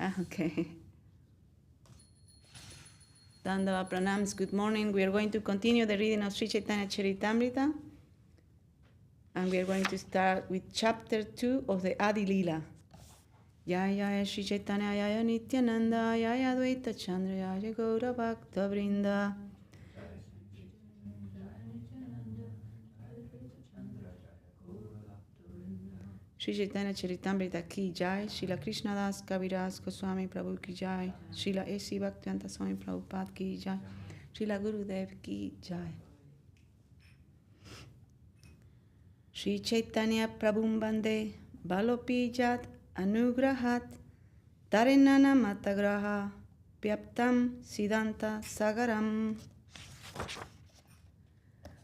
Okay. Dandava Pranams, good morning. We are going to continue the reading of Sri Chaitanya Charitamrita. And we are going to start with chapter 2 of the Adi Lila. Jaya Sri Chaitanya Jaya Nityananda Jaya Advaita Chandra Jaya Gaura Bhakta Vrinda. Sri Chaitanya Charitamrita ki jai, Srila Krishna Das Kaviraj Goswami Prabhu ki jai, Srila A.C. Bhaktivedanta Swami Prabhupada ki jai, Srila Gurudev ki jai. Sri Chaitanya Prabhum Bande Balopi Jat Anugrahat Tarinana Matagraha Pyaptam Siddhanta Sagaram.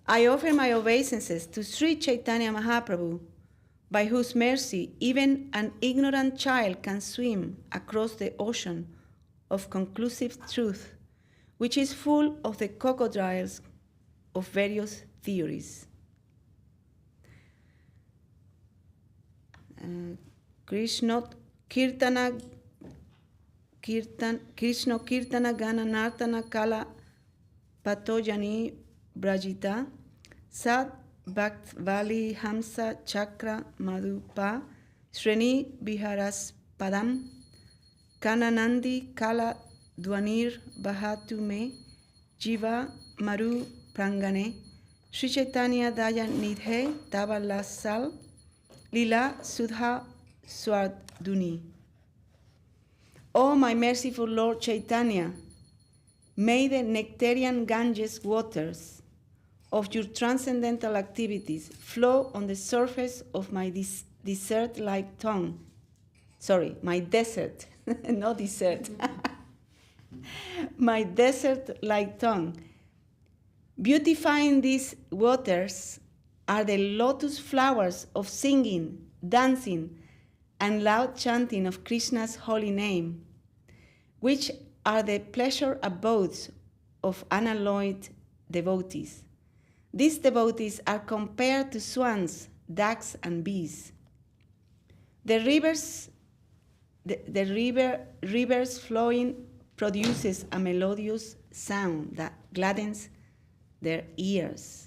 I offer my obeisances to Sri Chaitanya Mahaprabhu, by whose mercy even an ignorant child can swim across the ocean of conclusive truth, which is full of the crocodiles of various theories. Krishna Kirtana Gana Nartana Kala Patojani Brajita Sad Bhakt Vali Hamsa Chakra Madhupa Sreni Biharas Padam Kananandi Kala Dwanir Bahatu Me Jiva Maru Prangane Sri Chaitanya Daya Nidhe Tava Lasal Lila Sudha Swarduni. O my merciful Lord Chaitanya, may the nectarian Ganges waters of your transcendental activities flow on the surface of my desert-like tongue. Sorry, my desert, not desert. My desert-like tongue. Beautifying these waters are the lotus flowers of singing, dancing, and loud chanting of Krishna's holy name, which are the pleasure abodes of unalloyed devotees. These devotees are compared to swans, ducks, and bees. The rivers flowing produces a melodious sound that gladdens their ears.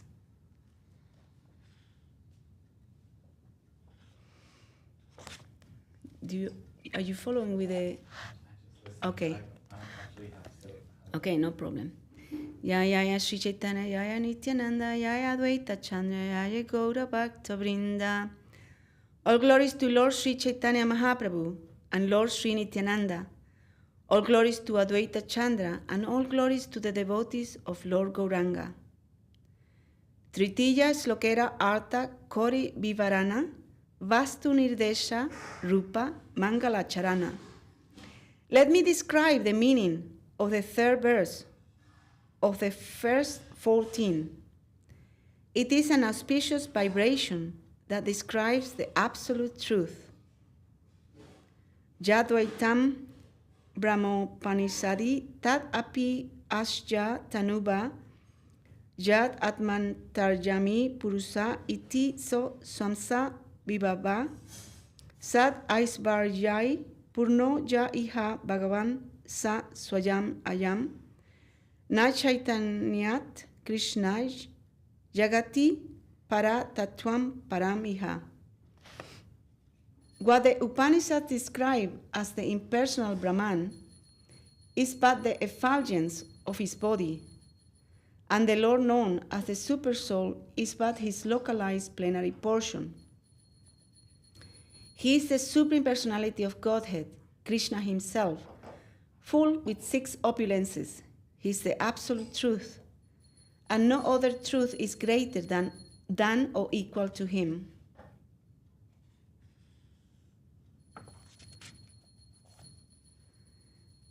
Are you following with the? Okay. Okay, no problem. Jaya Sri Chaitanya Jaya Nityananda Jaya Advaita Chandra Jaya Gaura Bhakta Vrinda. All glories to Lord Sri Chaitanya Mahaprabhu and Lord Sri Nityananda. All glories to Advaita Chandra and all glories to the devotees of Lord Gauranga. Tritiya Slokera Artha Kori Vivarana Vastu Nirdesha Rupa Mangala Charana. Let me describe the meaning of the third verse of the first 14. It is an auspicious vibration that describes the absolute truth. Jadvaitam Brahmopanisadi Tat Api Asya Tanuba Jad Atman Tarjami Purusa Iti So Samsa Vibhava Sad Aisvarjai Purno Ja Iha Bhagavan Sa Swayam Ayam Na Chaitanyat Krishnaj Jagati Para Tatvam Paramiha. What the Upanishads describe as the impersonal Brahman is but the effulgence of his body, and the Lord known as the Supersoul is but his localized plenary portion. He is the Supreme Personality of Godhead, Krishna himself, full with 6 opulences. He is the absolute truth, and no other truth is greater than or equal to him.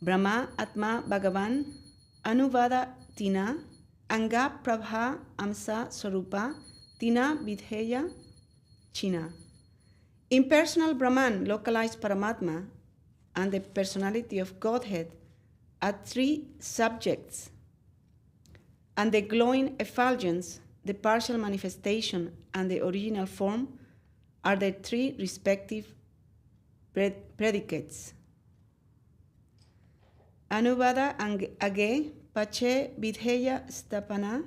Brahma Atma Bhagavan Anuvada Tina Anga Prabha Amsa Swarupa Tina Vidheya China. Impersonal Brahman, localized Paramatma, and the personality of Godhead are 3 subjects, and the glowing effulgence, the partial manifestation, and the original form are the 3 respective predicates. Anubada age pache vidheya stapana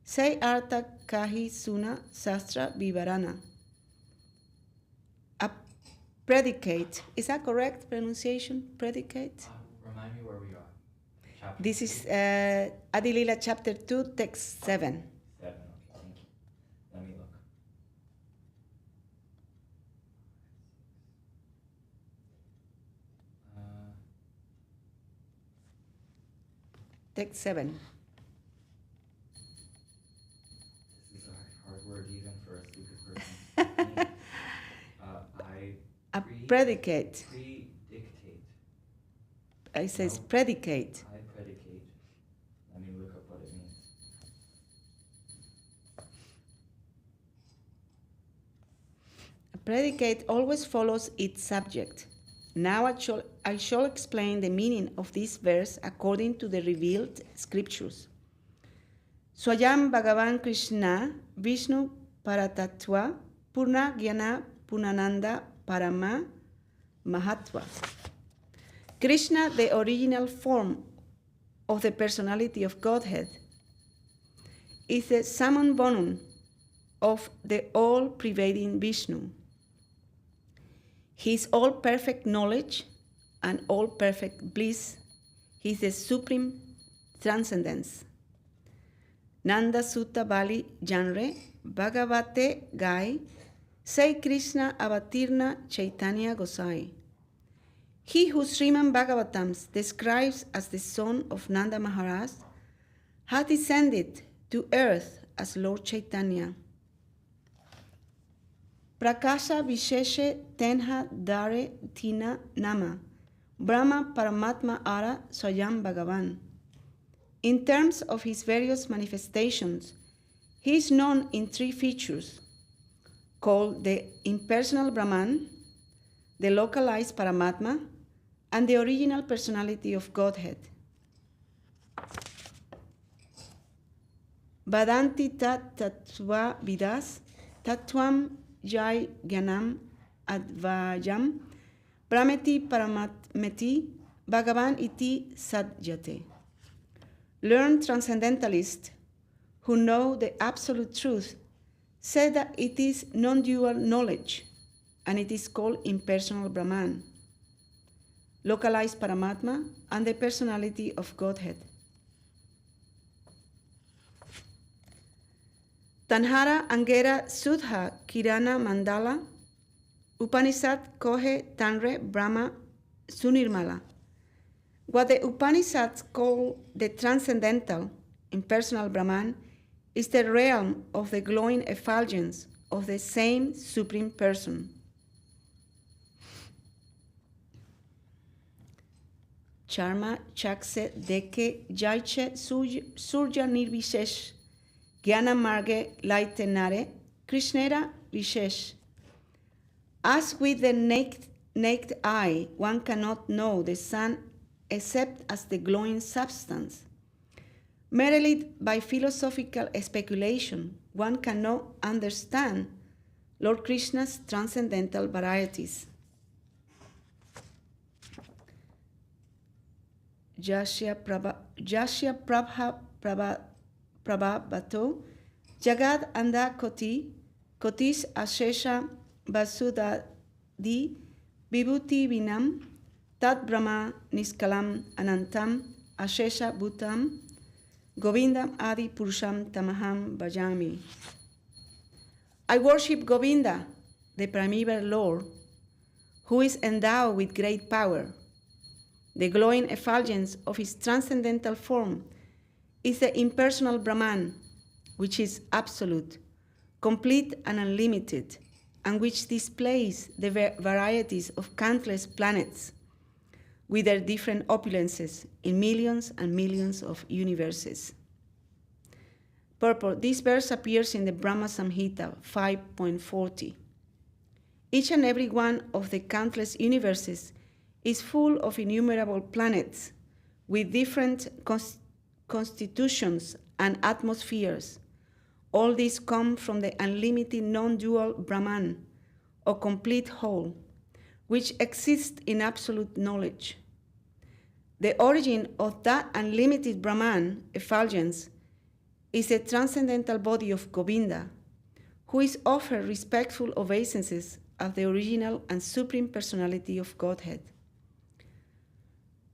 say arta kahi suna sastra vivarana. A predicate. Is that correct pronunciation? Predicate? Remind me where we are. Chapter This is Adilila chapter 2, text 7. 7, okay, thank you. Let me look. Text 7. This is a hard word even for a stupid person. A predicate. Predictate. It says No. predicate. I predicate. Let me look up what it means. A predicate always follows its subject. Now I shall explain the meaning of this verse according to the revealed scriptures. Swayam Bhagavan Krishna Vishnu Paratatva Purna Gyana Punananda Parama Mahatva. Krishna, the original form of the personality of Godhead, is the summum bonum of the all-pervading Vishnu. He is all perfect knowledge and all perfect bliss. He is the supreme transcendence. Nanda Sutta Bali Janre Bhagavate Gai Say Krishna Avatirna Chaitanya Gosai. He who Sriman Bhagavatams describes as the son of Nanda Maharaj had descended to earth as Lord Chaitanya. Prakasha Visheshe Tenha Dare Tina Nama Brahma Paramatma Ara Swayam Bhagavan. In terms of his various manifestations, he is known in 3 features, called the impersonal Brahman, the localized Paramatma, and the original personality of Godhead. Vadanti tat tattva vidas tattvam jai gyanam advayam prameti paramatmeti bhagavan iti sadyate. Learned transcendentalists who know the absolute truth say that it is non-dual knowledge, and it is called impersonal Brahman, localized Paramatma, and the personality of Godhead. Tanhara Angera Sudha Kirana Mandala Upanishad Kohe Tanre Brahma Sunirmala. What the Upanishads call the transcendental, impersonal Brahman is the realm of the glowing effulgence of the same Supreme Person. Charma Chakse Deke Jaiche Surja Nirvishesh Gyana Marge Laitenare Krishnera Vishesh. As with the naked eye, one cannot know the sun except as the glowing substance. Merely by philosophical speculation, one cannot understand Lord Krishna's transcendental varieties. Jasya Prabhavato Jagad Anda Kotis Ashesha Vasudadi Vibhuti Vinam Tat Brahma Niskalam Anantam Ashesha Bhutam Govindam Adi Purusham Tamaham Bhajami. I worship Govinda, the primeval Lord, who is endowed with great power. The glowing effulgence of his transcendental form is the impersonal Brahman, which is absolute, complete and unlimited, and which displays the varieties of countless planets with their different opulences in millions and millions of universes. Purport. This verse appears in the Brahma Samhita 5.40. Each and every one of the countless universes is full of innumerable planets with different constitutions and atmospheres. All these come from the unlimited non-dual Brahman, or complete whole, which exists in absolute knowledge. The origin of that unlimited Brahman effulgence is a transcendental body of Govinda, who is offered respectful obeisances of the original and supreme personality of Godhead.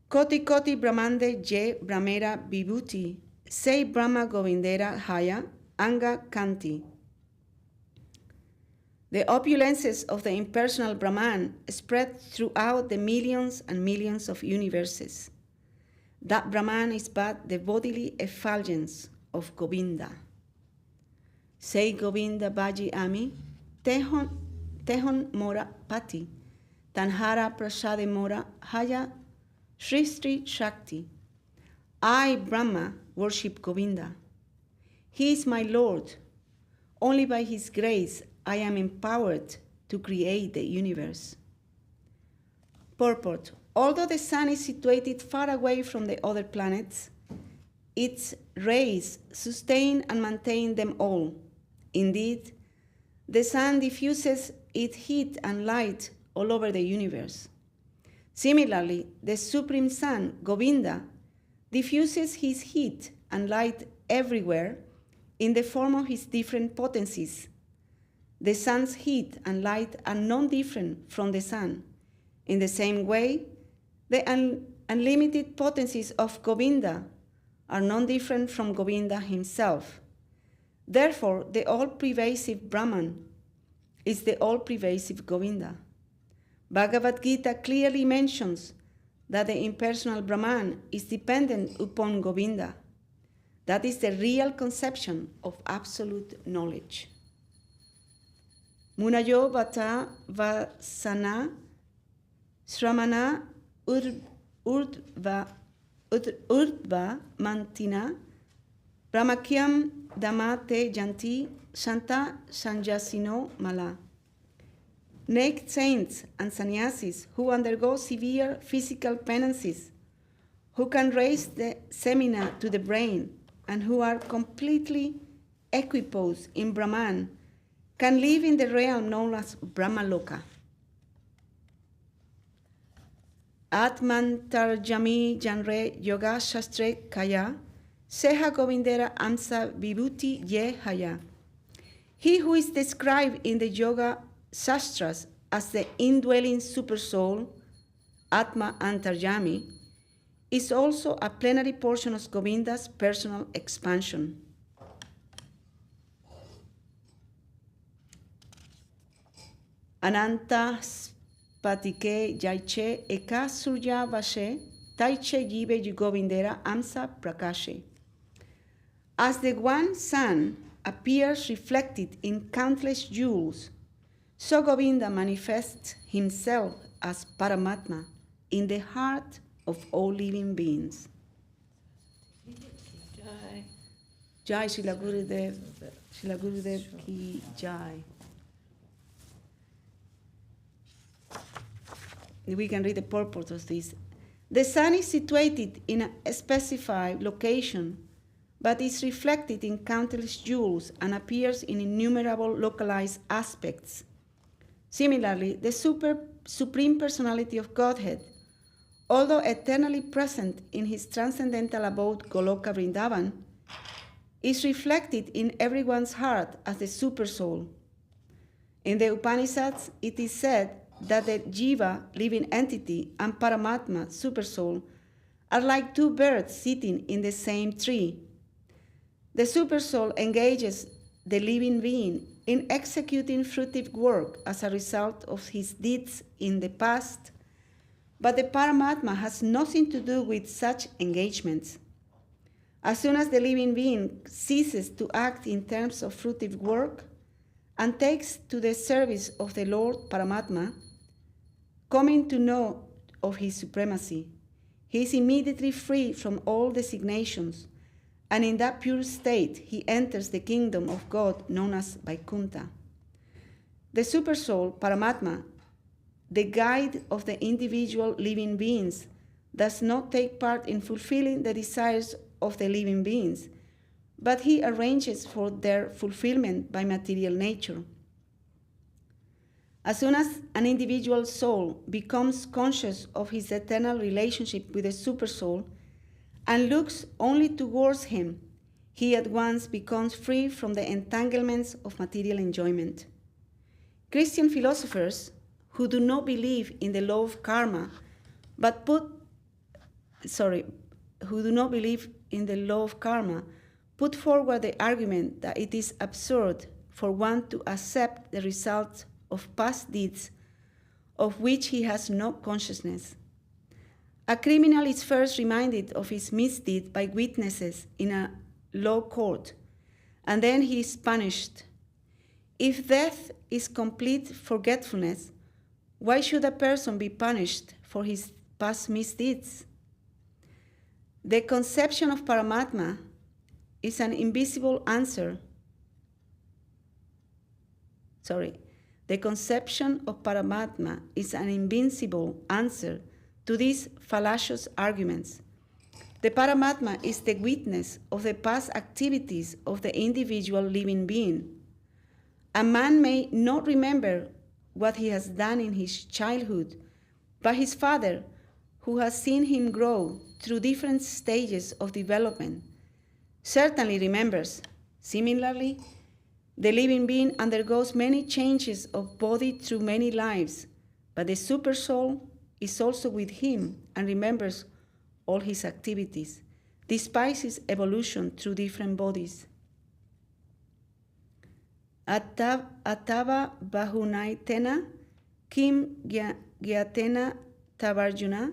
Koti Koti Brahmande Je Brahmera Vibhuti, Sei Brahma Govindera Haya Anga Kanti. The opulences of the impersonal Brahman spread throughout the millions and millions of universes. That Brahman is but the bodily effulgence of Govinda. Sei Govinda Baji Ami, Tehon Mora Pati, Tanhara Prasade Mora Haya Sristri Shakti. I, Brahma, worship Govinda. He is my Lord. Only by his grace I am empowered to create the universe. Purport. Although the sun is situated far away from the other planets, its rays sustain and maintain them all. Indeed, the sun diffuses its heat and light all over the universe. Similarly, the Supreme Sun, Govinda, diffuses his heat and light everywhere in the form of his different potencies. The sun's heat and light are non-different from the sun. In the same way, the unlimited potencies of Govinda are non-different from Govinda himself. Therefore, the all-pervasive Brahman is the all-pervasive Govinda. Bhagavad Gita clearly mentions that the impersonal Brahman is dependent upon Govinda. That is the real conception of absolute knowledge. Munayo Vata Vasana Sramana Urdva Mantina Brahmakyam Damate Janti Shanta Sanjasino Mala. Naked saints and sannyasis who undergo severe physical penances, who can raise the semina to the brain, and who are completely equiposed in Brahman, can live in the realm known as Brahmaloka. Atman Tarjami Janre Yoga Shastre Kaya Seha Govindera Amsa Vibhuti Ye Haya. He who is described in the Yoga Shastras as the indwelling supersoul, Atma Antarjami, is also a plenary portion of Govinda's personal expansion. Ananta Spatike Jaiche Eka Surya Vashe Taiche Jive Yugovindera Amsa Prakashe. As the one sun appears reflected in countless jewels, so Govinda manifests himself as Paramatma in the heart of all living beings. Jai. Jai Srila Gurudev, Srila Gurudev ki Jai. We can read the purport of this. The sun is situated in a specified location, but is reflected in countless jewels and appears in innumerable localized aspects. Similarly, the Supreme Personality of Godhead, although eternally present in his transcendental abode Goloka Vrindavan, is reflected in everyone's heart as the Supersoul. In the Upanishads, it is said that the Jiva, living entity, and Paramatma, Supersoul, are like two birds sitting in the same tree. The Supersoul engages the living being in executing fruitive work as a result of his deeds in the past, but the Paramatma has nothing to do with such engagements. As soon as the living being ceases to act in terms of fruitive work and takes to the service of the Lord Paramatma, coming to know of his supremacy, he is immediately free from all designations, and in that pure state he enters the kingdom of God known as Vaikuntha. The Supersoul, Paramatma, the guide of the individual living beings, does not take part in fulfilling the desires of the living beings, but he arranges for their fulfillment by material nature. As soon as an individual soul becomes conscious of his eternal relationship with the supersoul and looks only towards him, he at once becomes free from the entanglements of material enjoyment. Christian philosophers who do not believe in the law of karma, put forward the argument that it is absurd for one to accept the results of past deeds of which he has no consciousness. A criminal is first reminded of his misdeed by witnesses in a law court, and then he is punished. If death is complete forgetfulness, why should a person be punished for his past misdeeds? The conception of Paramatma is an invisible answer. The conception of Paramatma is an invincible answer to these fallacious arguments. The Paramatma is the witness of the past activities of the individual living being. A man may not remember what he has done in his childhood, but his father, who has seen him grow through different stages of development, certainly remembers. Similarly, the living being undergoes many changes of body through many lives, but the supersoul is also with him and remembers all his activities, despite his evolution through different bodies. Atava bahunaitena kim gyatena tavarjuna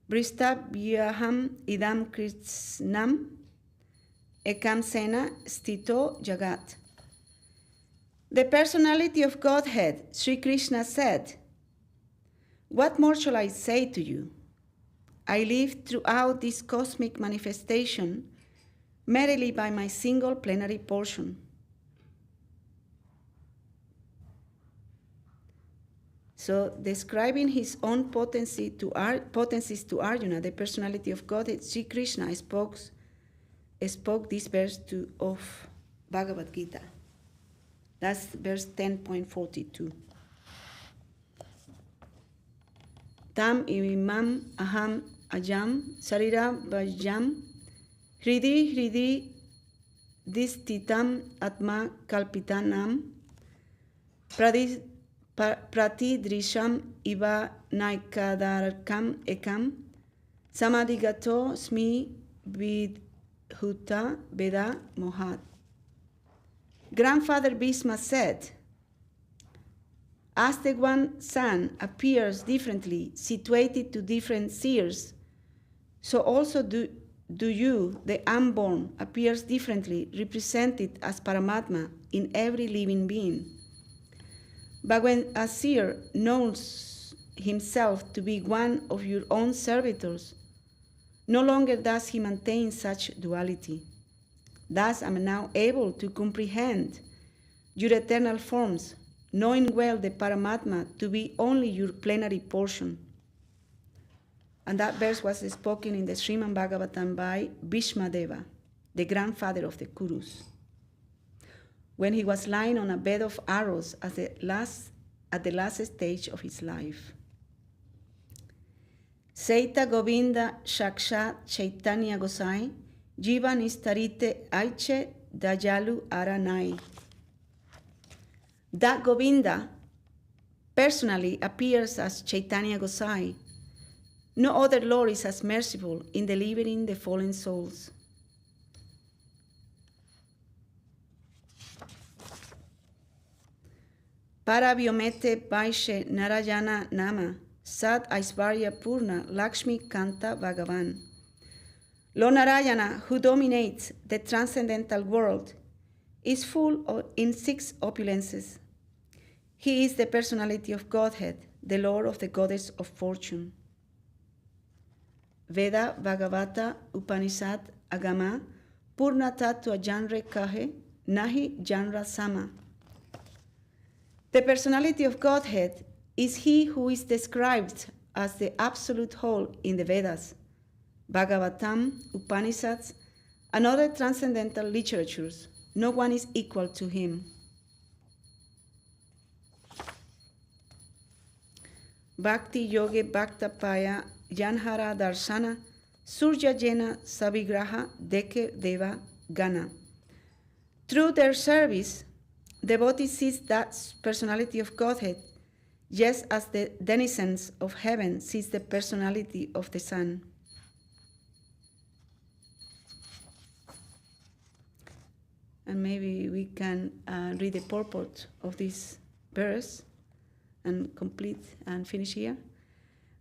bristabhyaham idam krishnam ekam sena stito jagat. The personality of Godhead, Sri Krishna said, "What more shall I say to you? I live throughout this cosmic manifestation merely by my single plenary portion." So, describing his own potencies to Arjuna, the personality of Godhead, Sri Krishna spoke this verse of Bhagavad Gita. That's verse 10.42. Tam imam aham ajam sarira vajam hridi distitam atma kalpitanam pratidrisham iva naikadarkam ekam samadigato smi vidhuta veda mohat. Grandfather Bhishma said, "As the one sun appears differently, situated to different seers, so also do you, the unborn, appears differently, represented as Paramatma in every living being. But when a seer knows himself to be one of your own servitors, no longer does he maintain such duality. Thus I am now able to comprehend your eternal forms, knowing well the Paramatma to be only your plenary portion." And that verse was spoken in the Srimad Bhagavatam by Bhishma Deva, the grandfather of the Kurus, when he was lying on a bed of arrows at the last stage of his life. Seita Govinda Shakshat Chaitanya Gosai Jiva Nistarite Aiche Dayalu Aranai. That Govinda personally appears as Chaitanya Gosai. No other Lord is as merciful in delivering the fallen souls. Para Vyomete Vaishe Narayana Nama Sat Aisvarya Purna Lakshmi Kanta Bhagavan. Lord Narayana, who dominates the transcendental world, is full in 6 opulences. He is the personality of Godhead, the Lord of the Goddess of Fortune. Veda Bhagavata Upanishad Agama Purna Tattva Janre Kahe Nahi Janra Sama. The personality of Godhead is he who is described as the absolute whole in the Vedas, Bhagavatam, Upanishads, and other transcendental literatures. No one is equal to him. Bhakti Yoge Bhaktapaya Janhara Darshana Surya Jena Savigraha Deke Deva Gana. Through their service, devotees sees that personality of Godhead, just as the denizens of heaven sees the personality of the sun. And maybe we can read the purport of this verse and complete and finish here.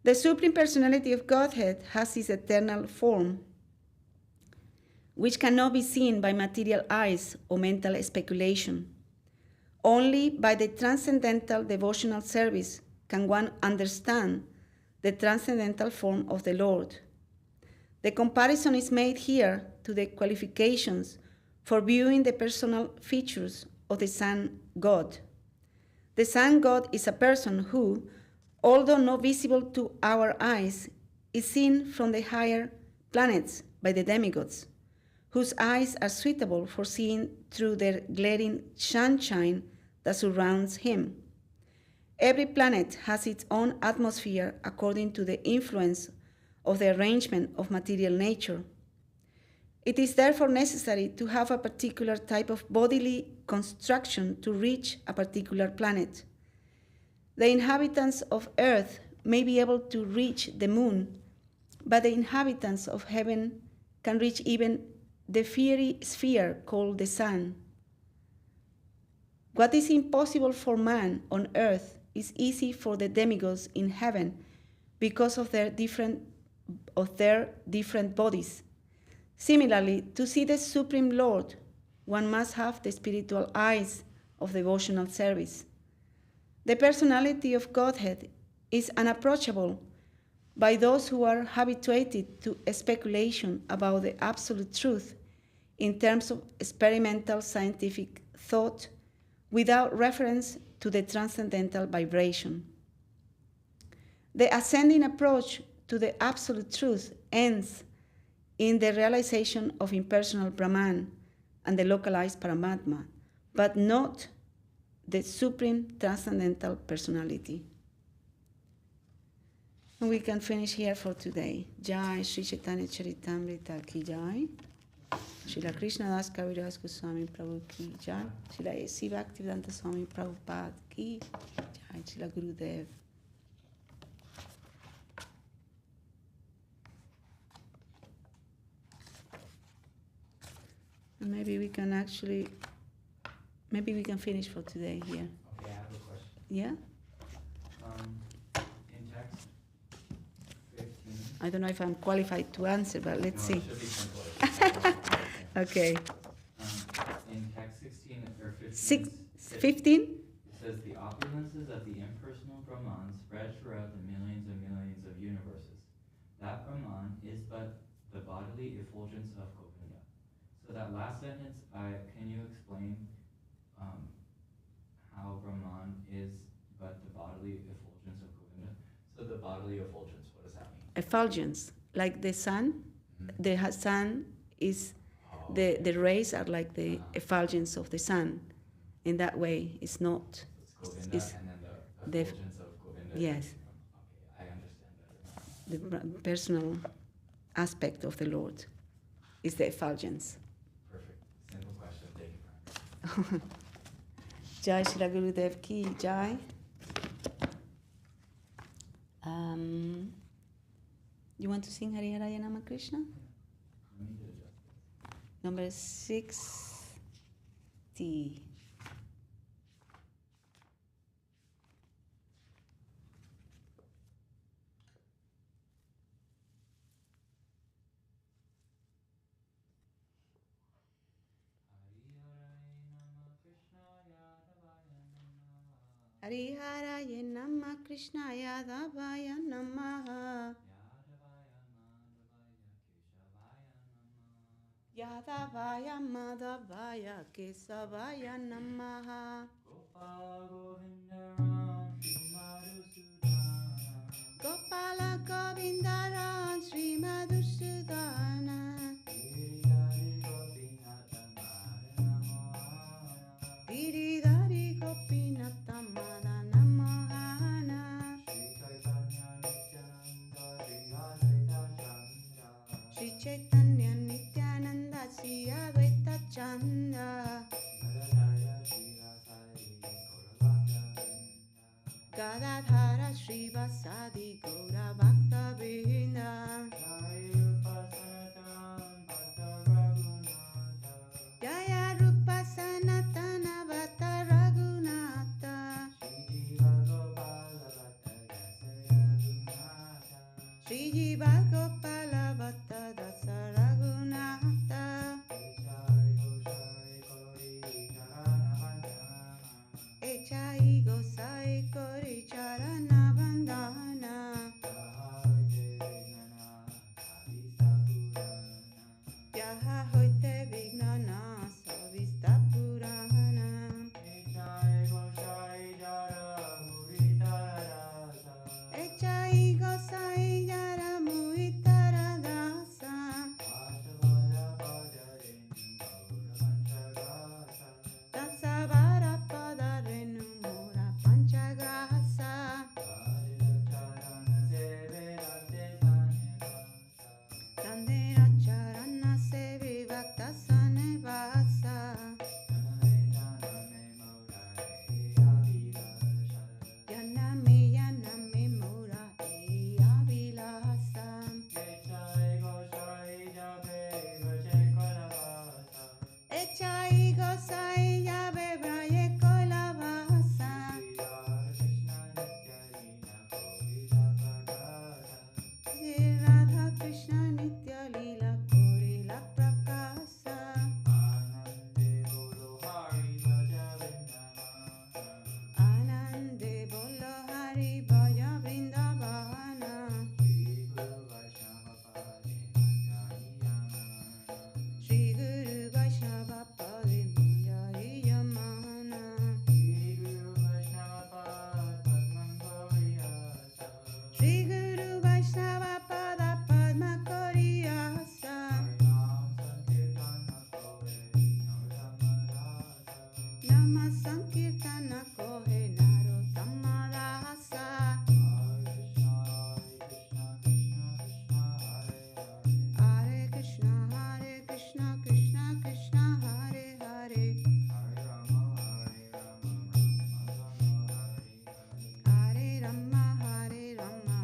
The Supreme Personality of Godhead has its eternal form, which cannot be seen by material eyes or mental speculation. Only by the transcendental devotional service can one understand the transcendental form of the Lord. The comparison is made here to the qualifications for viewing the personal features of the Sun God. The Sun God is a person who, although not visible to our eyes, is seen from the higher planets by the demigods, whose eyes are suitable for seeing through the glaring sunshine that surrounds him. Every planet has its own atmosphere according to the influence of the arrangement of material nature. It is therefore necessary to have a particular type of bodily construction to reach a particular planet. The inhabitants of Earth may be able to reach the moon, but the inhabitants of heaven can reach even the fiery sphere called the sun. What is impossible for man on earth is easy for the demigods in heaven because of their different bodies. Similarly, to see the Supreme Lord, one must have the spiritual eyes of devotional service. The personality of Godhead is unapproachable by those who are habituated to speculation about the absolute truth in terms of experimental scientific thought without reference to the transcendental vibration. The ascending approach to the absolute truth ends in the realization of impersonal Brahman and the localized Paramatma, but not the supreme transcendental personality. And we can finish here for today. Jai Sri Chaitanya Charitamrita ki jai. Srila Krishna Das Kaviraj Goswami Prabhu ki jai. Srila A.C. Bhaktivedanta Swami Prabhupada ki jai. Srila Gurudev. And maybe we can finish for today here. Okay, I have a question. Yeah? In text 15. I don't know if I'm qualified to answer, but let's see. It should be simple. Okay. In text 16 or 15. 15? It says the opulences of the impersonal Brahman spread throughout the millions and millions of universes. That Brahman is but the bodily effulgence of Govinda. So that last sentence, can you explain how Brahman is but the bodily effulgence of Govinda? So the bodily effulgence, what does that mean? Effulgence, like the sun. Mm-hmm. The sun is, the rays are like the effulgence of the sun. In that way, it's not. It's Govinda and then the effulgence of Govinda. Yes. Okay, I understand better. The personal aspect of the Lord is the effulgence. Perfect. Simple question. Thank you, friend. Jai Shri Gurudev ki jai. You want to sing Hari Haraya Nama Krishna? Let me do it. Number 60. Hari Haraya Nama Krishna Yadavaya Namaha. Yadavaya Madhavaya Kesavaya Namaha. Gopala Govindaram Sri Madhusudana. Giridhari Gopinatha Madana Mohana. Chaitanya Nityananda Sri Advaita Chanda Gadadhara Srivasadi Gaura Bhakta Vrinda Jaya Rupa Sanatana Bhatta Raghunatha Sri Jiva Gopala Bhatta Dasa Raghunatha Echai Gosai Kori Charana Bandhana Yaha Hoite Vignana Savista Purana Echai Gosai Yara Muitara Dasa Dasavara Pada Renu Mura Panchagrasa Tandera Charana Sevi Vakta Sanevasa Yaname Mura Avilasa Echai Gosai Yabe Braye Kolavasa Sri Radha Krishna Nitya Lila Korila Prakasa Anande Bolo Hari Bhaya Vrindavana Shri Guru Vaishnava Pade Maya Yamana Shri Guru Vaishnava Pada Padma Koriyasa Nama Sankirtana Kohe Narottama Dasa Hare Krishna Krishna Krishna Hare Hare Hare Rama Rama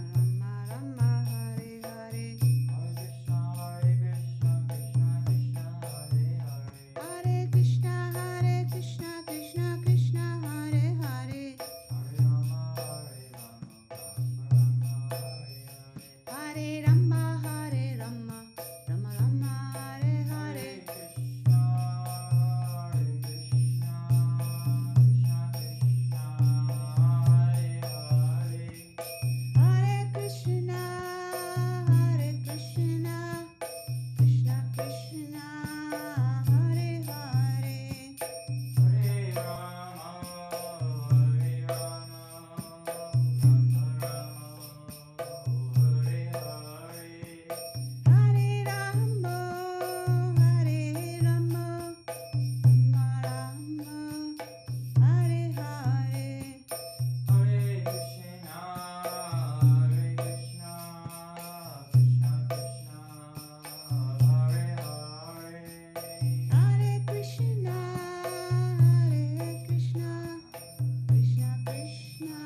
Rama Hare Hare Hare Krishna Krishna Krishna Hare Hare Hare Rama Rama Rama Hare Hare Hare Krishna Krishna Krishna Hare Hare Hare Rama Rama Hare Hare Hare Krishna Krishna Krishna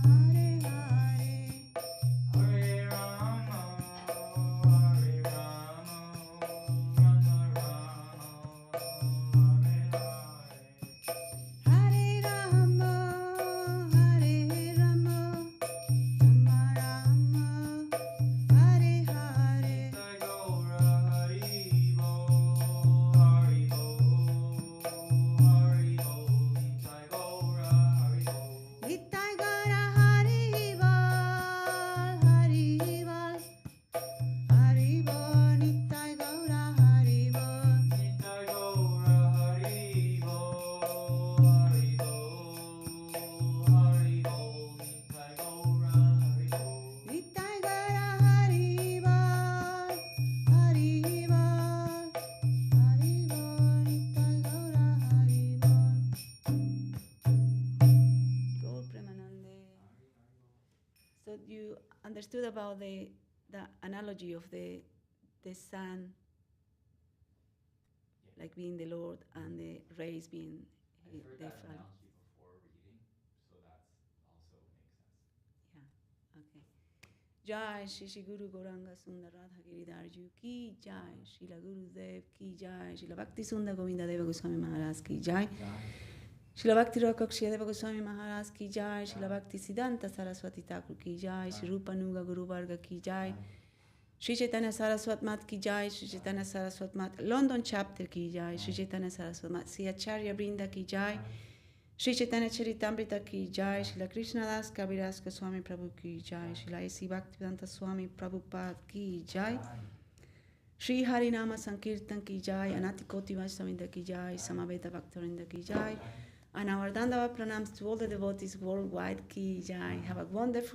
Hare Hare Hare Rama Rama Hare Hare Nitai Gaura Hari Bol Nitai Gaura Hari Bol Nitai Gaura Hari Bol Nitai Gaura Hari Bol Gaur Premanande. So you understood about the analogy of the the sun Yeah. like being the Lord and the rays being I've heard the that Father. analogy before reading, so that's also makes sense. Yeah, okay. Jai Shri Shri Guru Gauranga Sundar Radha Giridhar Ji ki Jai, Srila Guru Dev ki Jai, Srila Bhakti Sundar Govinda Deva Goswami Maharaj ki Jai, Srila Bhakti Rakshya Deva Goswami Maharaj ki Jai, Srila Bhakti Siddhanta Saraswati Thakur ki Jai, Sri Rupa Nuga Guru Varga ki Jai, Sri Chaitanya Saraswat Mat ki Jai, Sri Chaitanya Saraswat Mat London chapter ki Jai, Sri Chaitanya Saraswat Mat Sri Acharya Brinda ki Jai, Sri Chaitanya Charitamrita ki Jai, Srila Krishna Das Kaviraj Goswami Prabhu ki Jai, Srila A.C. Bhaktivedanta Swami Prabhupada ki Jai, Sri Harinama Sankirtan ki Jai, Anati Koti Vaishnavinda ki Jai, Samaveta Bhaktavinda ki Jai, and our Dandava pranams to all the devotees worldwide ki Jai. Have a wonderful